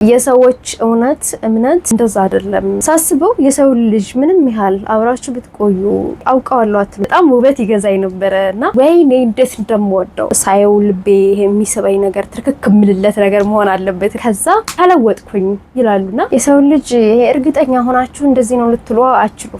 የሰዎች እውነት እምነት እንደዛ አይደለም ሳስበው የሰው ልጅ ምንም ያህል አብራችሁ ብትቆዩ አውቀዋለሁ በጣም ውበት ይገዛኝ ነበርና ወይኔ እንዴት እንደምወደው ሳይው ልቤ የሚስበኝ ነገር ትክክል ምልለት ነገር መሆን አለበት ከዛ ተለወጥኩኝ ይላሉና የሰው ልጅ እርግጠኛ ሆናችሁ እንደዚህ ነው ልትሉ አችሉ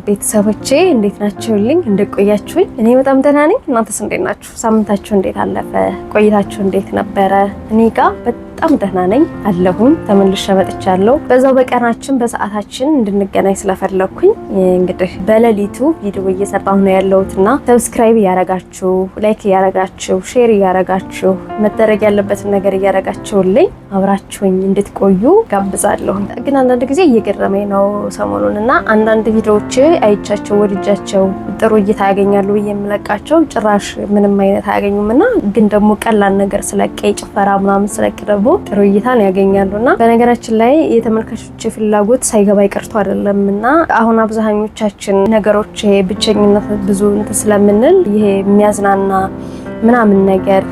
ቤተሰቦቼ እንዴት ናችሁልኝ እንደቆያችሁኝ እኔ በጣም ደህና ነኝ እናንተስ እንዴት ናችሁ ሳምንታችሁ እንዴት አለፈ ቆይታችሁ እንዴት ነበረ እኔ ጋር በጣም ደህና ነኝ አለሁኝ ተመልሼ መጥቻለሁ በዛው በቀናችን በሰዓታችን እንድንገናኝ ስለፈለኩኝ እንግዲህ በሌሊቱ ቪዲዮ እየሰራሁ ነው ያለሁትና ሰብስክራይብ ያረጋችሁ ላይክ ያረጋችሁ ሼር ያረጋችሁ መደረግ ያለበትን ነገር ያረጋችሁልኝ አብራችሁኝ እንድትቆዩ ጋብዛለሁ ግን አንዳንድ ጊዜ እየገረመኝ ነው ሰሞኑንና አንዳንድ ቪዲዮዎች አይቻቸው ወድጃቸው ጥሩ እይታ ያገኛሉ የምለቃቸው ጭራሽ ምንም አይነት አያገኙምና ግን ደግሞ ቀላል ነገር ስለቀይ ጭፈራ ምናምን ስለቀደቡ ጥሩ እይታን ያገኛሉና በነገራችን ላይ የተመልካቾች ፍላጎት ሳይገባ ይቀርቶ አይደለምና አሁን አብዛኞቻችን ነገሮች ብቸኝነት ብዙ ስለምንል ይሄ የሚያዝናና ምናምን ነገር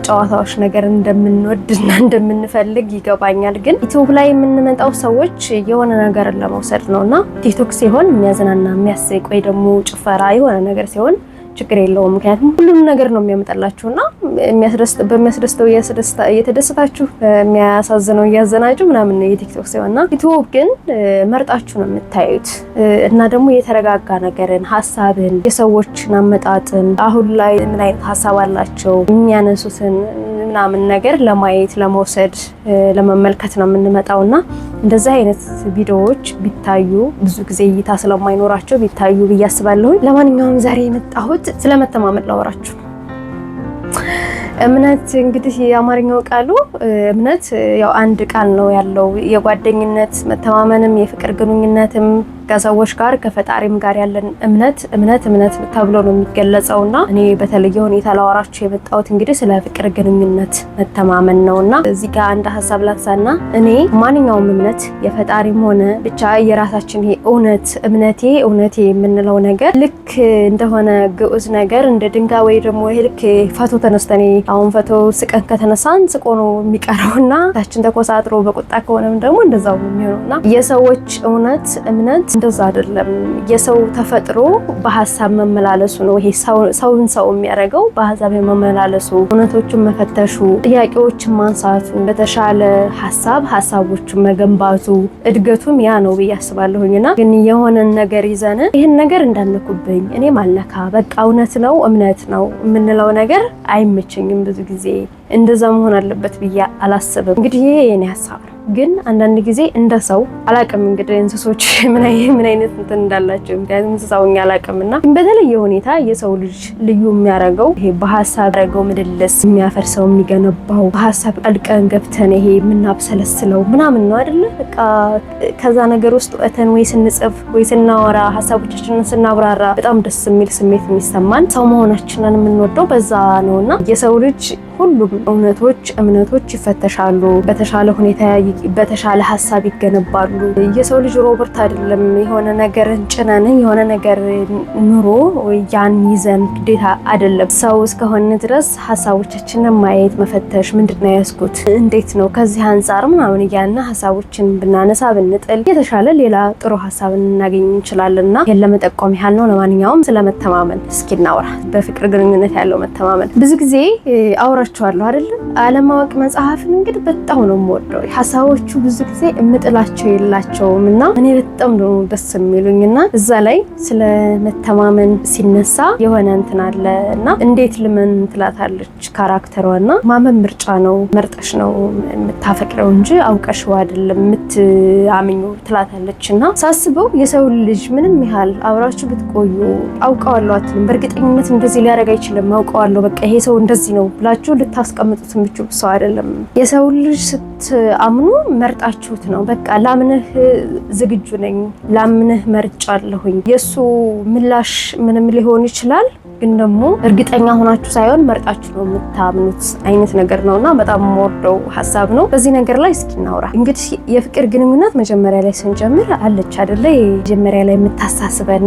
ጨዋታዎች ነገር እንደምንወድና እንደምንፈልግ ይገባኛል ግን ዩቲዩብ ላይ የምንመጣው ሰዎች የሆነ ነገር ለመውሰድ ነውና ቲክቶክ ሲሆን የሚያዝናና የሚያስቅ ወይ ደግሞ ጭፈራ የሆነ ነገር ሲሆን ችግር የለውም ምክንያቱም ሁሉም ነገር ነው የሚያመጣላችሁና በሚያስደስተው እየተደሰታችሁ የሚያሳዝነው ያዘናችሁ ምናምን ነው የቲክቶክ ሲሆንና ዩቲዩብ ግን መርጣችሁ ነው የምታዩት እና ደግሞ የተረጋጋ ነገርን ሐሳብን የሰዎችን አመጣጥን አሁን ላይ ምን አይነት ሐሳብ አላቸው የሚያነሱትን ምናምን ነገር ለማየት ለመውሰድ ለመመልከት ነው የምንመጣውና እንደዛ አይነት ቪዲዮዎች ቢታዩ ብዙ ጊዜ እይታ ስለማይኖራቸው ቢታዩ ብያስባለሁ ለማንኛውም ዛሬ የመጣሁት ስለመተማመን ላወራችሁ እምነት እንግዲህ የአማርኛው ቃሉ እምነት ያው አንድ ቃል ነው ያለው የጓደኝነት መተማመንም የፍቅር ግንኙነትም ከሰዎች ጋር ከፈጣሪም ጋር ያለን እምነት ተብሎ ነው የሚገለጸውና እኔ በተለየ ሁኔታ ላወራችሁ የመጣሁት እንግዲህ ስለ ፍቅር ግንኙነት መተማመን ነውና እዚህ ጋር አንድ ሐሳብ ላንሳና እኔ ማንኛውም እምነት የፈጣሪም ሆነ ብቻ የራሳችን ይሄ እምነቴ የምንለው ነገር ልክ እንደሆነ ግዑዝ ነገር እንደ ድንጋይ ወይ ደግሞ ይሄ ልክ ፎቶ ተነስተኔ አሁን ፎቶ ስቀን ከተነሳን ስቆ ነው የሚቀረውና ታችን ተኮሳጥሮ በቁጣ ከሆነም ደግሞ እንደዛው የሚሆነውና የሰዎች እምነት እንደዛ አይደለም የሰው ተፈጥሮ በሐሳብ መመላለሱ ነው ይሄ ሰውን ሰው የሚያደርገው በሐሳብ መመላለሱ እውነቶችን መፈተሹ ጥያቄዎችን ማንሳቱ በተሻለ ሐሳቦችን መገንባቱ እድገቱም ያ ነው ብያስባለሁኝና ግን የሆነ ነገር ይዘን ይሄን ነገር እንዳንኩብኝ እኔ ማለካ በቃ እውነት ነው እምነት ነው የምንለው ነገር አይመቸኝም ብዙ ጊዜ እንደዛ መሆን አለበት ብዬ አላስብም እንግዲህ ይሄ የኔ ሐሳብ ነው ግን አንዳንድ ጊዜ እንደ ሰው አላቀም እንግዲህ እንስሶች ምን አይነት እንትን እንዳላቸው ምክንያቱም እንስሳውኛ አላቀምና በተለየ ሁኔታ የሰው ልጅ ልዩ የሚያረጋው ይሄ በሐሳብ ያረጋው ምድልስ የሚያፈርሰው የሚገነባው በሐሳብ ቀልቀን ገብተን ይሄ ምናብሰለስለው ምናምን ነው አይደለ በቃ ከዛ ነገር ውስጥ ወተን ወይ ስንጽፍ ወይ ስናወራ ሐሳቦቻችንን ስናብራራ በጣም ደስ የሚል ስሜት የሚሰማን ሰው መሆናችንን የምንወደው በዛ ነውና የሰው ልጅ ሁሉም እምነቶች ይፈተሻሉ በተሻለ ሁኔታ በተሻለ ሐሳብ ይገነባሉ የሰው ልጅ ሮበርት አይደለም የሆነ ነገር ጭነን የሆነ ነገር ኑሮ ያን ይዘን ግዴታ አይደለም ሰው እስከሆነ ድረስ ሐሳቦቻችንን ማየት መፈተሽ ምንድነው ያስኩት እንዴት ነው ከዚህ አንፃር ምናምን ያና ሐሳቦችን ብናነሳ ብንጥል የተሻለ ሌላ ጥሩ ሐሳብ እናገኝ እንችላለንና ለመጠቆም ያህል ነው ለማንኛውም ስለመተማመን እስኪ እናውራ በፍቅር ግንኙነት ያለው መተማመን ብዙ ጊዜ አውራቸዋለሁ አይደል ዓለማወቅ መጽሐፍን እንግዲህ በጣም ነው የምወደው ሐሳቦቹ ብዙ ጊዜ እምጥላቸው የላቸውምና እኔ በጣም ነው ደስ የሚሉኝና እዛ ላይ ስለ መተማመን ሲነሳ የሆነ እንትን አለና እንዴት ልመን ትላታለች ካራክተሯና ማመን ምርጫ ነው መርጠሽ ነው የምታፈቅረው እንጂ አውቀሽው አይደለም የምትአምኙ ትላታለችና ሳስበው የሰው ልጅ ምንም ያህል አብራችሁ ብትቆዩ አውቀዋለሁ አትልም በእርግጠኝነት እንደዚህ ሊያደርግ አይችልም አውቀዋለሁ በቃ ይሄ ሰው እንደዚህ ነው ብላችሁ ልታስቀምጡት የምትችሉ ሰው አይደለም የሰው ልጅ ስትአምኑ መርጣችሁት ነው በቃ ላምንህ ዝግጁ ነኝ ላምንህ መርጫለሁኝ የሱ ምላሽ ምንም ሊሆን ይችላል ግን ደግሞ እርግጠኛ ሆናችሁ ሳይሆን መርጣችሁ ነው የምታምኑት አይነት ነገር ነውና በጣም ወርደው ሐሳብ ነው በዚህ ነገር ላይ እስኪ እናውራ እንግዲህ የፍቅር ግንኙነት መጀመሪያ ላይ ስንጀምር አለች አይደለ መጀመሪያ ላይ የምታሳስበን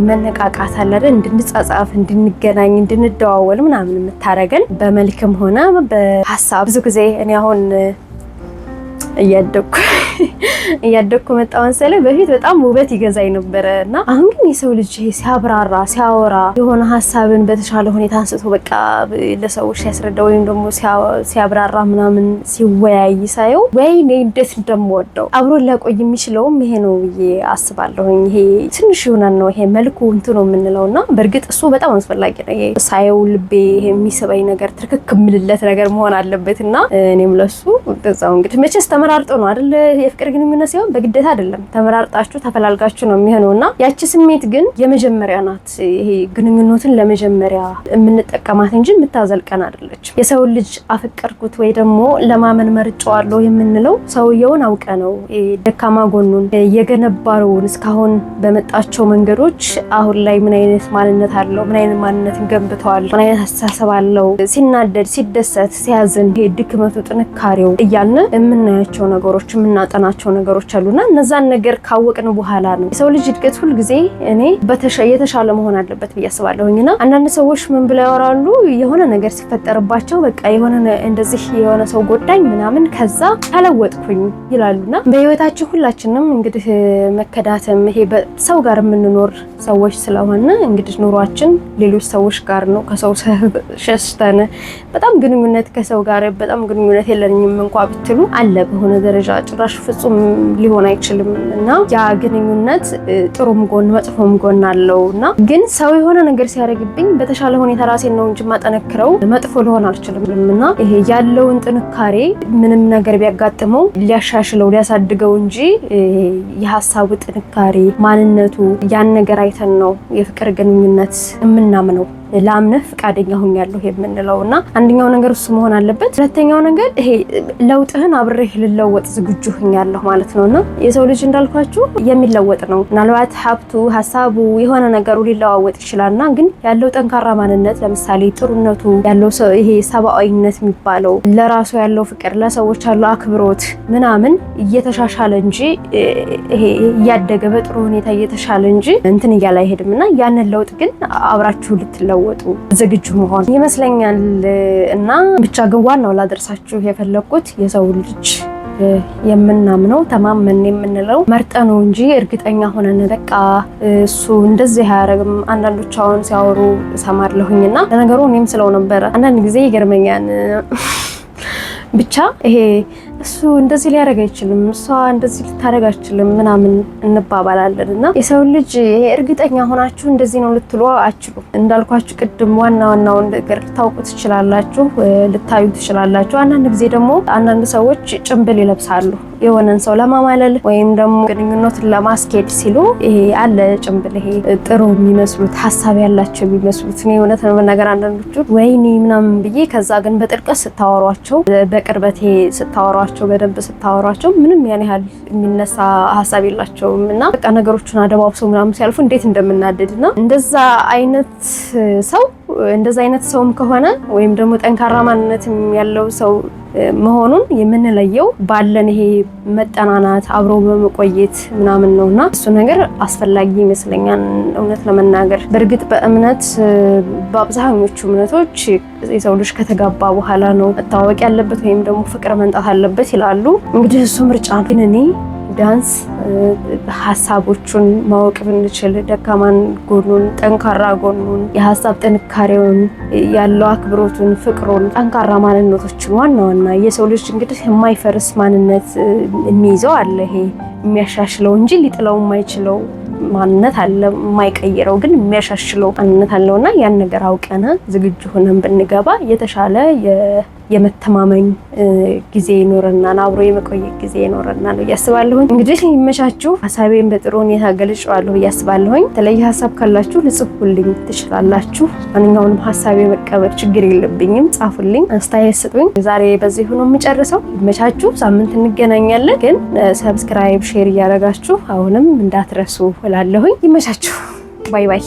መነቃቃት አለ አይደል እንድንጻጻፍ እንድንገናኝ እንድንደዋወል ምናምን የምታረገን በመልክም ሆነ በሐሳብ ብዙ ጊዜ እኔ አሁን እያደኩ መጣሁ መሰለኝ። በፊት በጣም ውበት ይገዛኝ ነበረ እና አሁን ግን የሰው ልጅ ሲያብራራ ሲያወራ የሆነ ሀሳብን በተሻለ ሁኔታ አንስቶ በቃ ለሰዎች ሲያስረዳ ወይም ደግሞ ሲያብራራ ምናምን ሲወያይ ሳየው ወይኔ እንዴት እንደምወደው። አብሮ ሊያቆይ የሚችለውም ይሄ ነው ብዬ አስባለሁኝ። ይሄ ትንሽ ይሆናል ነው ይሄ መልኩ እንትን ነው የምንለውና በእርግጥ እሱ በጣም አስፈላጊ ነው። ይሄ ሳየው ልቤ የሚስበኝ ነገር ትክክ ምልለት ነገር መሆን አለበትና እኔም ለሱ በዛው እንግዲህ መቼስ ተመራርጦ ነው አይደል የፍቅር ግንኙነት ሲሆን በግዴታ አይደለም። ተመራርጣችሁ ተፈላልጋችሁ ነው የሚሆነውና ያቺ ስሜት ግን የመጀመሪያ ናት። ይሄ ግንኙነትን ለመጀመሪያ የምንጠቀማት እንጂ የምታዘልቀን አይደለች። የሰው ልጅ አፈቀርኩት ወይ ደግሞ ለማመን መርጫዋለሁ የምንለው ሰውየውን አውቀ ነው ደካማ ጎኑን የገነባውን እስካሁን በመጣቸው መንገዶች አሁን ላይ ምን አይነት ማንነት አለው፣ ምን አይነት ማንነትን ገንብተዋል፣ ምን አይነት አስተሳሰብ አለው፣ ሲናደድ፣ ሲደሰት፣ ሲያዝን ይሄ ድክመቱ፣ ጥንካሬው እያልን የምናያቸው ነገሮች የምናጠናቸው ነገሮች አሉና እነዛን ነገር ካወቅን በኋላ ነው የሰው ልጅ እድገት ሁል ጊዜ እኔ የተሻለ መሆን አለበት ብዬ አስባለሁኝና አንዳንድ ሰዎች ምን ብለው ያወራሉ የሆነ ነገር ሲፈጠርባቸው በቃ የሆነ እንደዚህ የሆነ ሰው ጎዳኝ ምናምን ከዛ ተለወጥኩኝ ይላሉና በህይወታችን ሁላችንም እንግዲህ መከዳተም ይሄ በሰው ጋር የምንኖር ሰዎች ስለሆነ እንግዲህ ኑሯችን ሌሎች ሰዎች ጋር ነው። ከሰው ሸሽተን በጣም ግንኙነት ከሰው ጋር በጣም ግንኙነት የለኝም እንኳን ብትሉ አለ በሆነ ደረጃ ጭራሽ ፍጹም ሊሆን አይችልም እና ያ ግንኙነት ጥሩም ጎን መጥፎም ጎን አለውና ግን ሰው የሆነ ነገር ሲያደርግብኝ በተሻለ ሁኔታ ራሴን ነው እንጂ ማጠነክረው መጥፎ ሊሆን አልችልምና ይሄ ያለውን ጥንካሬ ምንም ነገር ቢያጋጥመው ሊያሻሽለው ሊያሳድገው እንጂ የሐሳቡ ጥንካሬ ማንነቱ ያን ነገር አይተን ነው የፍቅር ግንኙነት የምናምነው። ላምነህ ፍቃደኛ ሆኛለሁ የምንለውና አንደኛው ነገር እሱ መሆን አለበት። ሁለተኛው ነገር ይሄ ለውጥህን አብሬህ ልለወጥ ዝግጁ ሆኛለሁ ማለት ነውና የሰው ልጅ እንዳልኳችሁ የሚለወጥ ነው። ምናልባት ሀብቱ፣ ሀሳቡ የሆነ ነገሩ ሊለዋወጥ ይችላልና ግን ያለው ጠንካራ ማንነት ለምሳሌ ጥሩነቱ ያለው ይሄ ሰብአዊነት የሚባለው ለራሱ ያለው ፍቅር፣ ለሰዎች ያለው አክብሮት ምናምን እየተሻሻለ እንጂ ይሄ እያደገ በጥሩ ሁኔታ እየተሻለ እንጂ እንትን እያለ አይሄድምና ያንን ለውጥ ግን አብራችሁ ልትለው ወጡ ዝግጁ መሆን ይመስለኛል። እና ብቻ ግን ዋናው ላደርሳችሁ የፈለኩት የሰው ልጅ የምናምነው ተማመን የምንለው መርጠኑ እንጂ እርግጠኛ ሆነን በቃ እሱ እንደዚህ አያረግም። አንዳንዶች አሁን ሲያወሩ እሰማለሁኝና ለነገሩ እኔም ስለው ነበረ አንዳንድ ጊዜ ይገርመኛል። ብቻ ይሄ እሱ እንደዚህ ሊያደርግ አይችልም፣ እሷ እንደዚህ ልታደርግ አይችልም ምናምን እንባባላለንና የሰው ልጅ ይሄ እርግጠኛ ሆናችሁ እንደዚህ ነው ልትሉ አትችሉም። እንዳልኳችሁ ቅድም ዋናውን ነገር ልታውቁ ትችላላችሁ፣ ልታዩ ትችላላችሁ። አንዳንድ ጊዜ ደግሞ አንዳንድ ሰዎች ጭንብል ይለብሳሉ የሆነን ሰው ለማማለል ወይም ደግሞ ግንኙነትን ለማስኬድ ሲሉ ይሄ አለ ጭንብል፣ ይሄ ጥሩ የሚመስሉት ሀሳብ ያላቸው የሚመስሉት እኔ እውነት ነገር አንዳንዶቹ ወይኔ ምናምን ብዬ ከዛ ግን በጥልቀት ስታወሯቸው በቅርበቴ ስታወሯቸው በደንብ ስታወሯቸው ምንም ያን ያህል የሚነሳ ሀሳብ የላቸውም እና በቃ ነገሮችን አደባብሰው ምናምን ሲያልፉ እንዴት እንደምናደድና እንደዛ አይነት ሰውም ከሆነ ወይም ደግሞ ጠንካራ ማንነትም ያለው ሰው መሆኑን የምንለየው ባለን ይሄ መጠናናት አብሮ በመቆየት ምናምን ነውና እሱ ነገር አስፈላጊ ይመስለኛል እውነት ለመናገር። በእርግጥ በእምነት በአብዛኞቹ እምነቶች የሰው ልጅ ከተጋባ በኋላ ነው መታወቅ ያለበት ወይም ደግሞ ፍቅር መንጣት አለበት ይላሉ። እንግዲህ እሱ ምርጫ ነው። ግን እኔ ቢያንስ ሀሳቦቹን ማወቅ ብንችል ደካማን ጎኑን፣ ጠንካራ ጎኑን፣ የሀሳብ ጥንካሬውን፣ ያለው አክብሮቱን፣ ፍቅሩን፣ ጠንካራ ማንነቶችን ዋና የሰው ልጅ እንግዲህ የማይፈርስ ማንነት የሚይዘው አለ። ይሄ የሚያሻሽለው እንጂ ሊጥለው የማይችለው ማንነት አለ፣ የማይቀይረው ግን የሚያሻሽለው ማንነት አለውና ያን ነገር አውቀን ዝግጁ ሆነን ብንገባ የተሻለ የመተማመኝ ጊዜ ይኖረናል፣ አብሮ የመቆየት ጊዜ ይኖረናል እያስባለሁኝ። እንግዲህ ይመቻችሁ። ሀሳቤን በጥሩ ሁኔታ ገልጬዋለሁ እያስባለሁኝ። የተለየ ሀሳብ ካላችሁ ልጽፉልኝ ትችላላችሁ። ማንኛውንም ሀሳቤ መቀበል ችግር የለብኝም። ጻፉልኝ፣ አስተያየት ስጡኝ። ዛሬ በዚህ ሆኖ የምጨርሰው። ይመቻችሁ። ሳምንት እንገናኛለን። ግን ሰብስክራይብ፣ ሼር እያደረጋችሁ አሁንም እንዳትረሱ እላለሁኝ። ይመቻችሁ። ባይ ባይ።